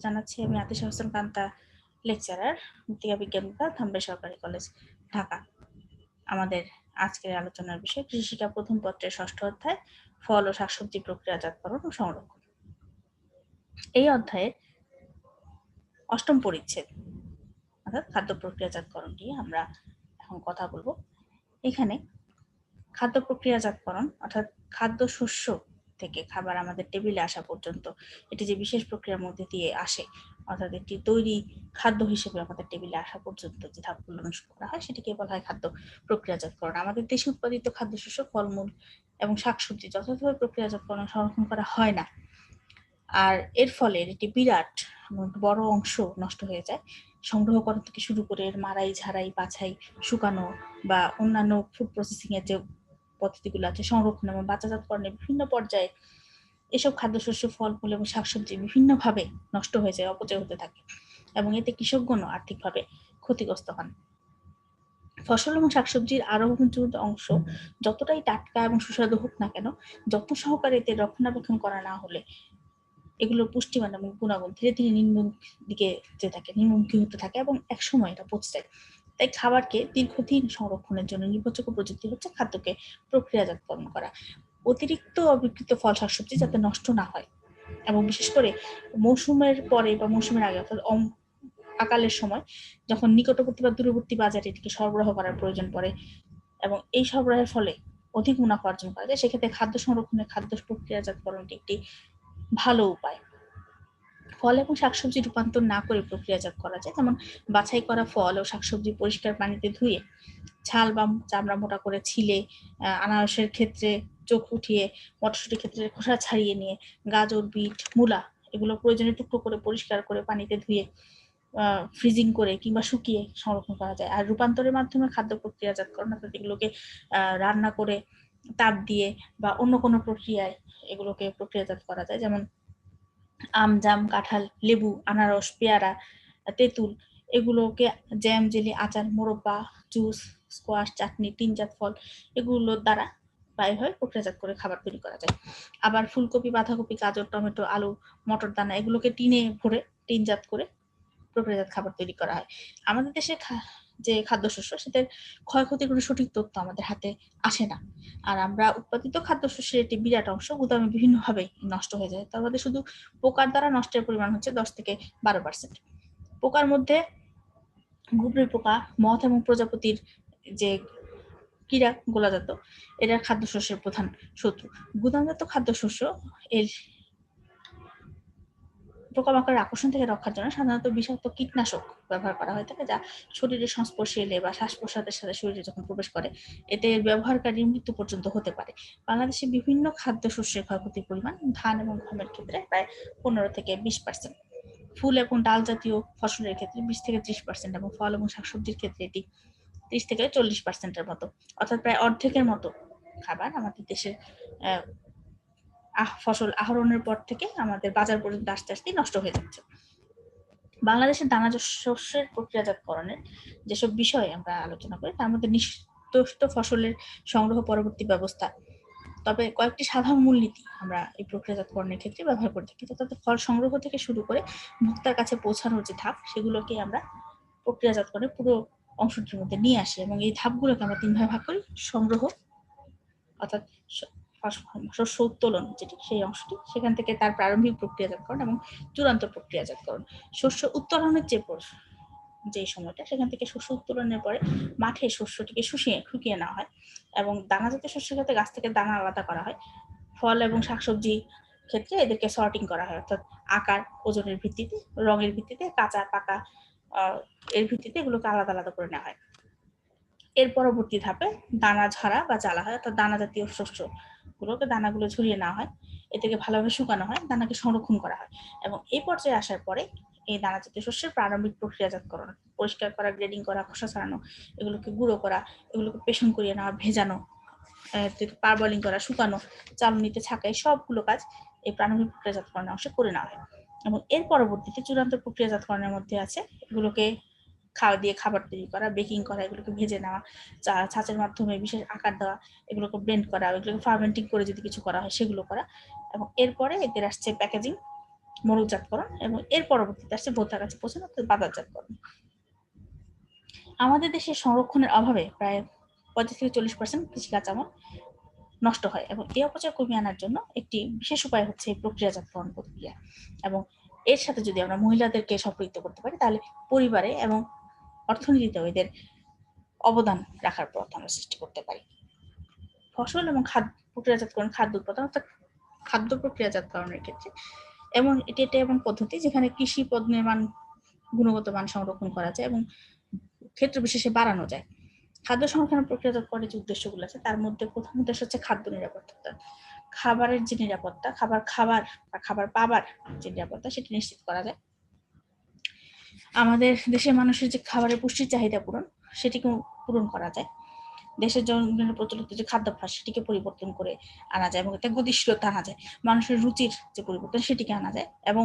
জানাচ্ছি। আমি আতিশা হোসেন কান্তা, লেকচারার, মৃত্তিকা বিজ্ঞান বিভাগ, ধামরাই সরকারি কলেজ, ঢাকা। আমাদের আজকের আলোচনার বিষয় কৃষিশিক্ষা প্রথম পত্রের ৬ষ্ঠ অধ্যায়, ফল ও শাকসবজি প্রক্রিয়াজাতকরণ ও সংরক্ষণ। এই অধ্যায়ে ৮ম পরিচ্ছেদ অর্থাৎ খাদ্য প্রক্রিয়াজাতকরণ নিয়ে আমরা এখন কথা বলবো। এখানে খাদ্য প্রক্রিয়াজাতকরণ অর্থাৎ খাদ্য শস্য থেকে খাবার আমাদের টেবিলে আসা পর্যন্ত এটি যে বিশেষ প্রক্রিয়ার মধ্যে দিয়ে আসে, অর্থাৎ একটি তৈরি খাদ্য হিসেবে আমাদের টেবিলে আসা পর্যন্ত যে ধাপগুলো অনুসরণ করা হয় সেটিকে বলা হয় খাদ্য প্রক্রিয়াজাতকরণ। আমাদের দেশে উৎপাদিত খাদ্যশস্য, ফলমূল এবং শাকসবজি যথাযথভাবে প্রক্রিয়াজাতকরণ সংরক্ষণ করা হয় না, আর এর ফলে একটি বিরাট বড় অংশ নষ্ট হয়ে যায়। সংগ্রহ করা থেকে শুরু করে এর মাড়াই, ঝাড়াই, বাছাই, শুকানো বা অন্যান্য ফুড প্রসেসিং এর যে পদ্ধতিগুলো আছে, সংরক্ষণ এবং বাজারজাতকরণের বিভিন্ন পর্যায়ে এসব খাদ্যশস্য, ফলমূল এবং শাকসবজি বিভিন্নভাবে নষ্ট হয়ে যায়, অপচয় হতে থাকে এবং এতে কৃষকগণও আর্থিকভাবে ক্ষতিগ্রস্ত হন। ফসল এবং শাকসবজির আরোহণজনিত অংশ যতটাই টাটকা এবং সুস্বাদু হোক না কেন, যত্ন সহকারে এতে রক্ষণাবেক্ষণ করা না হলে এগুলোর পুষ্টিমান এবং গুণাগুণ ধীরে ধীরে নিম্নমুখী হতে থাকে এবং একসময় এটা পচে যায়। তাই খাবারকে দীর্ঘদিন সংরক্ষণের জন্য নির্ভরযোগ্য প্রযুক্তি হচ্ছে খাদ্যকে প্রক্রিয়াজাতকরণ করা। অতিরিক্ত অবিকৃত ফল শাকসবজি যাতে নষ্ট না হয় এবং বিশেষ করে মৌসুমের পরে বা মৌসুমের আগে অর্থাৎ আকালের সময় যখন নিকটবর্তী বা দূরবর্তী বাজারে এটিকে সরবরাহ করার প্রয়োজন পড়ে এবং এই সরবরাহের ফলে অধিক মুনাফা অর্জন করা যায়, সেক্ষেত্রে খাদ্য সংরক্ষণের খাদ্য প্রক্রিয়াজাতকরণটি একটি ভালো উপায়। ফল এবং শাকসবজি রূপান্তর না করে প্রক্রিয়াজাত করা যায়, যেমন বাছাই করা ফল ও শাকসবজি পরিষ্কার পানিতে ধুয়ে ছাল বা চামড়া মোটা করে ছিলে, আনারসের ক্ষেত্রে চোখ উঠিয়ে, মটরশুঁটির ক্ষেত্রে খোসা ছাড়িয়ে নিয়ে, গাজর, বিট, মূলা এগুলো প্রয়োজনীয় টুকরো করে পরিষ্কার করে পানিতে ধুয়ে ফ্রিজিং করে কিংবা শুকিয়ে সংরক্ষণ করা যায়। আর রূপান্তরের মাধ্যমে খাদ্য প্রক্রিয়াজাতকরণ অর্থাৎ এগুলোকে রান্না করে তাপ দিয়ে বা অন্য কোনো প্রক্রিয়ায় এগুলোকে প্রক্রিয়াজাত করা যায়, যেমন আম, জাম, কাঁঠাল, লেবু, আনারস, পেয়ারা, তেঁতুল এগুলোকে জ্যাম, জেলি, আচার, মোরব্বা, জুস, স্কোয়াশ, চাটনি, টিনজাত ফল এগুলোর দ্বারা এভাবে প্রক্রিয়াজাত করে খাবার তৈরি করা যায়। আবার ফুলকপি, বাঁধাকপি, গাজর, টমেটো, আলু, মটর দানা এগুলোকে টিনে ভরে টিনজাত করে প্রক্রিয়াজাত খাবার তৈরি করা হয়। আমাদের দেশে যে খাদ্যশস্য সেটার ক্ষয়ক্ষতির কোনো সঠিক তথ্য আমাদের হাতে আসে না, আর আমরা উৎপাদিত খাদ্যশস্যের একটি বিরাট অংশ গুদামে বিভিন্নভাবে নষ্ট হয়ে যায়। তার মধ্যে শুধু পোকার দ্বারা নষ্টের পরিমাণ হচ্ছে 10 থেকে 12%। পোকার মধ্যে গুবরে পোকা, মথ এবং প্রজাপতির যে কীড়া গোলাজাত, এরা খাদ্যশস্যের প্রধান শত্রু। গুদামজাত খাদ্যশস্য এর পোকামাকড়ের আকর্ষণ থেকে রক্ষার জন্য সাধারণত বিষাক্ত কীটনাশক ব্যবহার করা হয়ে থাকে, যা শরীরের সংস্পর্শে এলে বা শ্বাস-প্রশ্বাসের সাথে শরীরে যখন প্রবেশ করে এতে ব্যবহারকারীর মৃত্যু পর্যন্ত হতে পারে। বাংলাদেশে বিভিন্ন খাদ্যশস্যের ক্ষয়ক্ষতির পরিমাণ ধান এবং গমের ক্ষেত্রে প্রায় 15 থেকে 20%, ফুল এবং ডাল জাতীয় ফসলের ক্ষেত্রে 20 থেকে 30% এবং ফল এবং শাকসবজির ক্ষেত্রে এটি 30 থেকে 40%-এর মতো, অর্থাৎ প্রায় অর্ধেকের মতো খাবার আমাদের দেশের ফসল আহরণের পর থেকে আমাদের বাজার পর্যন্ত আস্তে আস্তে নষ্ট হয়ে যাচ্ছে। বাংলাদেশের দানাজ শস্যের প্রক্রিয়াজাতকরণের যেসব বিষয়ে আমরা আলোচনা করি তার মধ্যে নির্দিষ্ট ফসলের সংগ্রহ পরবর্তী ব্যবস্থা, তবে কয়েকটি সাধারণ মূলনীতি আমরা এই প্রক্রিয়াজাতকরণের ক্ষেত্রে ব্যবহার করে থাকি। অর্থাৎ ফল সংগ্রহ থেকে শুরু করে ভোক্তার কাছে পৌঁছানোর যে ধাপ সেগুলোকে আমরা প্রক্রিয়াজাতকরণের পুরো অংশটির মধ্যে নিয়ে আসি এবং এই ধাপগুলোকে আমরা 3 ভাগে ভাগ করি। সংগ্রহ অর্থাৎ শস্য উত্তোলন যেটি সেই অংশটি, সেখান থেকে তার প্রারম্ভিক প্রক্রিয়াজাতকরণ এবং চূড়ান্ত প্রক্রিয়াজাতকরণ। শস্য উত্তোলনের যে সময়টা, সেখান থেকে শস্য উত্তোলনের পরে মাঠে শস্যটিকে শুকিয়ে নেওয়া হয় এবং দানা জাতীয় শস্যের ক্ষেত্রে গাছ থেকে দানা আলাদা করা হয়। ফল এবং শাকসবজি ক্ষেত্রে এদেরকে সর্টিং করা হয়, অর্থাৎ আকার, ওজনের ভিত্তিতে, রঙের ভিত্তিতে, কাঁচা পাকা এর ভিত্তিতে এগুলোকে আলাদা আলাদা করে নেওয়া হয়। এর পরবর্তী ধাপে দানা ঝাড়া বা জ্বালা হয়, অর্থাৎ দানা জাতীয় শস্যগুলোকে দানাগুলো ঝরিয়ে নেওয়া হয়, এটাকে ভালোভাবে শুকানো হয়, দানাকে সংরক্ষণ করা হয় এবং এই পর্যায়ে আসার পরে এই দানা জাতীয় শস্যের প্রারম্ভিক প্রক্রিয়াজাতকরণ, পরিষ্কার করা, গ্রেডিং করা, খোসা ছাড়ানো, এগুলোকে গুঁড়ো করা, এগুলোকে পেষণ করিয়ে নেওয়া, ভেজানো, পারবলিং করা, শুকানো, চালনিতে ছাঁকাই, সবগুলো কাজ এই প্রারম্ভিক প্রক্রিয়াজাতকরণের অংশে করে নেওয়া হয় এবং এর পরবর্তীতে চূড়ান্ত প্রক্রিয়াজাতকরণের মধ্যে আছে এগুলোকে খাবার তৈরি করা, বেকিং করা, এগুলোকে ভেজে নেওয়া, ছাঁচের মাধ্যমে বিশেষ আকার দেওয়া, এগুলোকে ব্লেন্ড করা, এগুলোকে ফার্মেন্টিং করে যদি কিছু করা হয় সেগুলো করা এবং এরপরে এদের আসছে প্যাকেজিং, মরুজাতকরণ, এবং এর পরবর্তীতে আসছে ভোক্তার কাছে পৌঁছানো অর্থাৎ বাজারজাতকরণ। আমাদের দেশে সংরক্ষণের অভাবে প্রায় 35-40% কৃষি কাঁচামাল নষ্ট হয়, এবং এই অপচয় কমিয়ে আনার জন্য একটি বিশেষ উপায় হচ্ছে এই প্রক্রিয়াজাতকরণ প্রক্রিয়া। এবং এর সাথে যদি আমরা মহিলাদেরকে সম্পৃক্ত করতে পারি, তাহলে পরিবারে এবং অর্থনীতিতেও এদের অবদান রাখার পথ আমরা সৃষ্টি করতে পারি। ফসল এবং খাদ্য প্রক্রিয়াজাতকরণ, খাদ্য উৎপাদন অর্থাৎ খাদ্য প্রক্রিয়াজাতকরণের ক্ষেত্রে এবং এটি এমন পদ্ধতি যেখানে কৃষি পণ্যের মান, গুণগত মান সংরক্ষণ করা যায় এবং ক্ষেত্র বিশেষে বাড়ানো যায়। খাদ্য সংরক্ষণ প্রক্রিয়াজাতকরণের যে উদ্দেশ্যগুলো আছে তার মধ্যে প্রথম উদ্দেশ্য হচ্ছে খাদ্য নিরাপত্তা। খাবারের যে নিরাপত্তা, খাবার পাবার যে নিরাপত্তা সেটি নিশ্চিত করা যায়। আমাদের দেশের মানুষের যে খাবারের পুষ্টির চাহিদা সেটিকে পূরণ করা যায়। দেশের জনগণের প্রচলিত যে খাদ্যাভ্যাস সেটিকে পরিবর্তন করে আনা যায় এবং এতে গতিশীলতা আনা যায়। মানুষের রুচির যে পরিবর্তন সেটিকে আনা যায়, এবং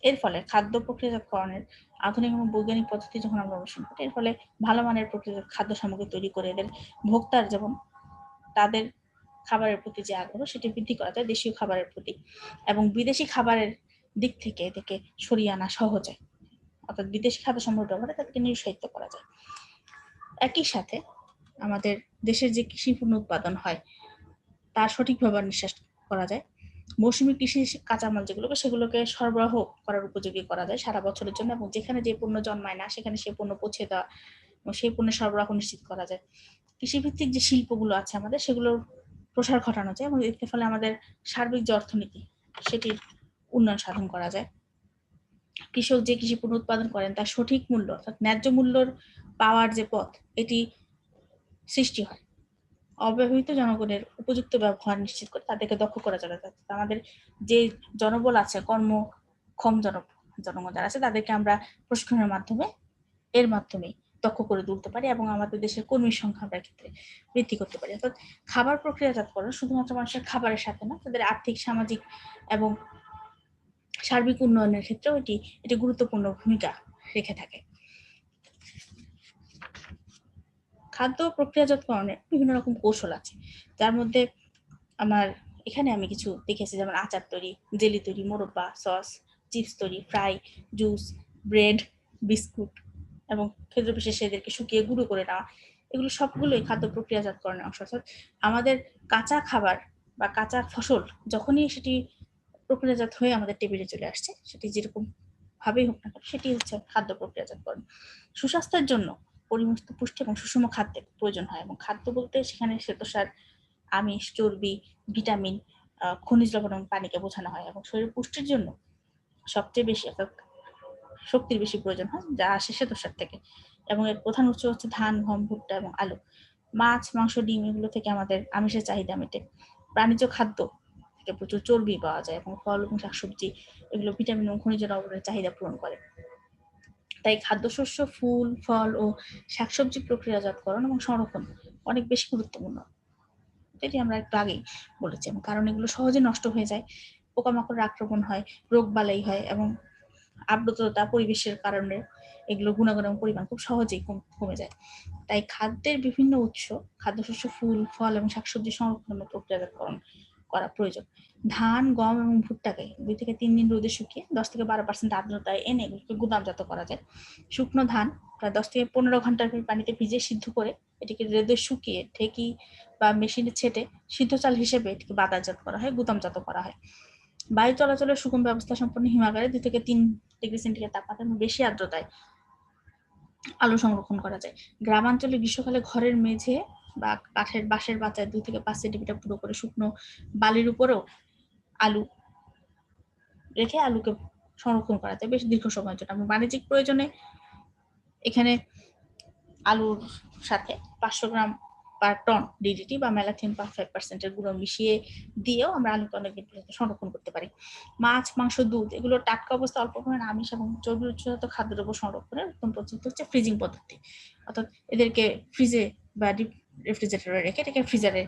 এর ফলে খাদ্য প্রক্রিয়াজাতকরণের আধুনিক এবং বৈজ্ঞানিক পদ্ধতি যখন আমরা অনুসরণ করি, এর ফলে ভালো মানের প্রক্রিয়াজাত খাদ্য সামগ্রী তৈরি করে এদের ভোক্তার যেমন তাদের খাবারের প্রতি যে আগ্রহ সেটি বৃদ্ধি করা যায় দেশীয় খাবারের প্রতি, এবং বিদেশি খাবারের দিক থেকে এদেরকে সরিয়ে আনা সহজ হয়, অর্থাৎ বিদেশি খাদ্য সামগ্রী ব্যবহারে তাদেরকে নিরুৎসাহিত করা যায়। একই সাথে আমাদের দেশের যে কৃষি পণ্য উৎপাদন হয় তার সঠিক ব্যবহার নিশ্চিত করা যায়। মৌসুমী কৃষি কাঁচামাল সেগুলোকে সরবরাহ করার উপযোগী করা যায় সারা বছরের জন্য, এবং যেখানে যে পণ্য জন্মায় না সেখানে সেই পণ্য পৌঁছে দেওয়া এবং সেই পণ্যের সরবরাহ নিশ্চিত করা যায়। কৃষিভিত্তিক যে শিল্পগুলো আছে আমাদের সেগুলোর প্রসার ঘটানো যায়, এবং এর ফলে আমাদের সার্বিক যে অর্থনীতি সেটির উন্নয়ন সাধন করা যায়। কৃষক যে কৃষি পণ্য উৎপাদন করেন তার সঠিক মূল্য অর্থাৎ ন্যায্য মূল্যর পাওয়ার যে পথ এটি সৃষ্টি হয়। অব্যবহৃত জনগণের উপযুক্ত ব্যবহার নিশ্চিত করে তাদেরকে দক্ষ করা যাবে। আমাদের যে জনবল আছে, কর্মক্ষম জনগণ যারা আছে তাদেরকে আমরা প্রশিক্ষণের মাধ্যমে দক্ষ করে তুলতে পারি, এবং আমাদের দেশের কর্মীর সংখ্যা আমরা ক্ষেত্রে বৃদ্ধি করতে পারি। অর্থাৎ খাবার প্রক্রিয়াজাতকরণ শুধুমাত্র মানুষের খাবারের সাথে না, তাদের আর্থিক, সামাজিক এবং সার্বিক উন্নয়নের ক্ষেত্রেও এটি গুরুত্বপূর্ণ ভূমিকা রেখে থাকে। খাদ্য প্রক্রিয়াজাতকরণের বিভিন্ন রকম কৌশল আছে, যার মধ্যে এখানে আমি কিছু দেখেছি, যেমন আচার তৈরি, জেলি তৈরি, মোরব্বা, সস, চিপস তৈরি, ফ্রাই, জুস, ব্রেড, বিস্কুট এবং ক্ষেত্র বিশেষে এদেরকে শুকিয়ে গুঁড়ো করে নেওয়া, এগুলো সবগুলোই খাদ্য প্রক্রিয়াজাতকরণের অংশ। অর্থাৎ আমাদের কাঁচা খাবার বা কাঁচা ফসল যখনই সেটি প্রক্রিয়াজাত হয়ে আমাদের টেবিলে চলে আসছে, সেটি যেরকম ভাবেই হোক না কেন সেটি হচ্ছে খাদ্য প্রক্রিয়াজাতকরণ। সুস্বাস্থ্যের জন্য পরিমিত পুষ্টি এবং সুষম খাদ্যের প্রয়োজন হয়, এবং খাদ্য বলতে সেখানে শ্বেতসার, আমিষ, চর্বি, ভিটামিন, খনিজ লবণ এবং পানিকে বোঝানো হয়, এবং শরীরের পুষ্টির জন্য সবচেয়ে বেশি অর্থাৎ শক্তির বেশি প্রয়োজন হয় যা আসে শ্বেতসার থেকে, এবং এর প্রধান উৎস হচ্ছে ধান, গম, ভুট্টা এবং আলু। মাছ, মাংস, ডিম এগুলো থেকে আমাদের আমিষের চাহিদা মেটে। প্রাণীজ খাদ্য থেকে প্রচুর চর্বি পাওয়া যায়, এবং ফল এবং শাকসবজি এগুলো ভিটামিন এবং খনিজ লবণের চাহিদা পূরণ করে। তাই খাদ্যশস্য, ফুল, ফল ও শাকসবজি প্রক্রিয়াজাতকরণ এবং সংরক্ষণ অনেক বেশি গুরুত্বপূর্ণ, যেটি আমরা একটু আগেই বলেছি, কারণ এগুলো সহজে নষ্ট হয়ে যায়, পোকামাকড়ের আক্রমণ হয়, রোগ বালাই হয়, এবং আর্দ্রতা পরিবেশের কারণে এগুলো গুণাগুণ এবং পরিমাণ খুব সহজেই কমে যায়। তাই খাদ্যের বিভিন্ন উৎস, খাদ্যশস্য, ফুল, ফল এবং শাকসবজি সংরক্ষণ ও প্রক্রিয়াজাতকরণ করা প্রয়োজন। ধান, গম এবং ভুট্টাকে 2 থেকে 3 দিন রোদে শুকিয়ে 10 থেকে 12% আর্দ্রতায় এনে এগুলোকে গুদামজাত করা যায়। শুকনো ধান প্রায় 10 থেকে 15 ঘন্টা পানিতে ভিজিয়ে সিদ্ধ করে এটিকে রোদে শুকিয়ে ঢেকি বা মেশিনে ছেটে সিদ্ধ চাল হিসেবে এটিকে বাজারজাত করা হয়, গুদামজাত করা হয়। বায়ু চলাচলের সুগম ব্যবস্থা সম্পন্ন হিমাগারে 2 থেকে 3 ডিগ্রি সেন্টিগ্রেড তাপমাত্রা এবং বেশি আর্দ্রতায় আলু সংরক্ষণ করা যায়। গ্রামাঞ্চলে গ্রীষ্মকালে ঘরের মেঝে বা কাঠের বাঁশের বাচায় 2 থেকে 5 সেন্টিমিটার পুরো করে শুকনো বালির উপরেও আলু রেখে আলুকে সংরক্ষণ করা যায় বেশ দীর্ঘ সময়ের জন্য। এবং বাণিজ্যিক প্রয়োজনে এখানে আলুর সাথে 500 গ্রাম পার টন ডিডিটি বা ম্যালাথিয়ন 5% গুঁড়ো মিশিয়ে দিয়েও আমরা আলুকে অনেক দিন পর্যন্ত সংরক্ষণ করতে পারি। মাছ, মাংস, দুধ এগুলো টাটকা অবস্থা অল্প পরিমাণে আমিষ এবং চর্বি উৎসজাত খাদ্যদ্রব্য সংরক্ষণের উত্তম পদ্ধতি হচ্ছে ফ্রিজিং পদ্ধতি। অর্থাৎ এদেরকে ফ্রিজে বা ডিপ রেফ্রিজারেটরে রেখে এটাকে ফ্রিজারে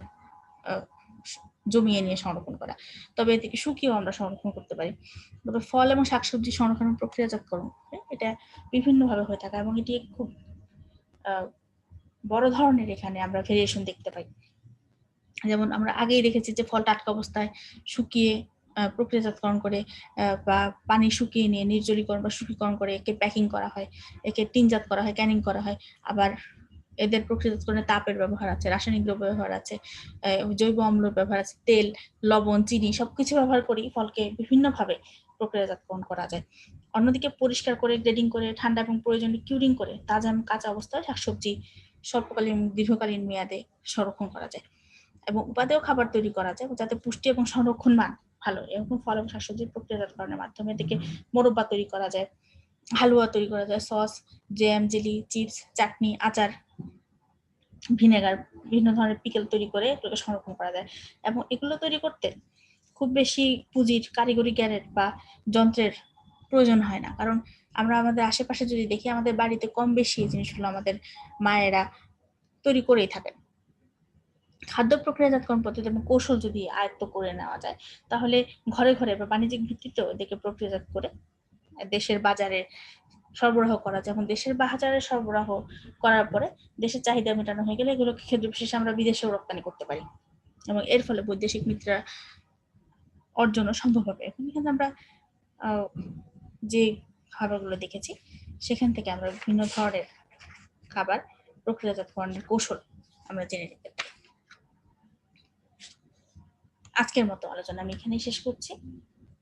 জমিয়ে নিয়ে সংরক্ষণ করা। তবে এদিকে শুকিয়েও আমরা সংরক্ষণ করতে পারি। তবে ফল এবং শাকসবজি সংরক্ষণ প্রক্রিয়াজাতকরণ এটা বিভিন্নভাবে হয়ে থাকে, এবং এটি খুব বড় ধরনের এখানে আমরা ভেরিয়েশন দেখতে পাই। যেমন আমরা আগেই দেখেছি যে ফল টাটকা অবস্থায় শুকিয়ে প্রক্রিয়াজাতকরণ করে বা পানি শুকিয়ে নিয়ে নির্জলীকরণ বা শুকিকরণ করে একে প্যাকিং করা হয়, একে টিনজাত করা হয়, ক্যানিং করা হয়। আবার এদের প্রক্রিয়াজাতকরণে তাপের ব্যবহার আছে, রাসায়নিক দ্রব্য ব্যবহার আছে, জৈব অম্লের ব্যবহার আছে, তেল, লবণ, চিনি সবকিছু ব্যবহার করেই ফলকে বিভিন্নভাবে প্রক্রিয়াজাতকরণ করা যায়। অন্যদিকে পরিষ্কার করে, গ্রেডিং করে, ঠান্ডা এবং প্রয়োজনে কিউরিং করে তাজা এবং কাঁচা অবস্থায় শাকসবজি স্বল্পকালীন দীর্ঘকালীন মেয়াদে সংরক্ষণ করা যায় এবং উপাদেয় খাবার তৈরি করা যায় যাতে পুষ্টি এবং সংরক্ষণ মান ভালো। এরকম ফল এবং শাকসবজির প্রক্রিয়াজাতকরণের মাধ্যমে থেকে মোরব্বা তৈরি করা যায়, হালুয়া তৈরি করা যায়, সস, জ্যাম, জেলি, চিপস, চাটনি, আচার, ভিনেগার, বিভিন্ন ধরনের পিকেল তৈরি করে এগুলোকে সংরক্ষণ করা যায়। এবং এগুলো তৈরি করতে খুব বেশি পুঁজির, কারিগরি জ্ঞানের বা যন্ত্রের প্রয়োজন হয় না, কারণ আমরা আমাদের আশেপাশে যদি দেখি আমাদের বাড়িতে কম বেশি এই জিনিসগুলো আমাদের মায়েরা তৈরি করেই থাকেন। খাদ্য প্রক্রিয়াজাতকরণ পদ্ধতি এবং কৌশল যদি আয়ত্ত করে নেওয়া যায় তাহলে ঘরে ঘরে বা বাণিজ্যিক ভিত্তিতেও এদেরকে প্রক্রিয়াজাত করে দেশের বাজারে সরবরাহ করা যায় এবং দেশের বাজারে সরবরাহ করার পরে দেশের চাহিদা মেটানো হয়ে গেলে এগুলোকে ক্ষেত্র বিশেষে আমরা বিদেশেও রপ্তানি করতে পারি এবং এর ফলে বৈদেশিক মিত্রা অর্জনও সম্ভব হবে। এখন এখানে আমরা যে খাবারগুলো দেখেছি সেখান থেকে আমরা বিভিন্ন ধরনের খাবার প্রক্রিয়াজাতকরণের কৌশল আমরা জেনে নিতে পারি। আজকের মতো আলোচনা আমি এখানেই শেষ করছি।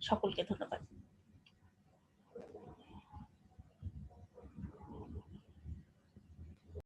সকলকে ধন্যবাদ।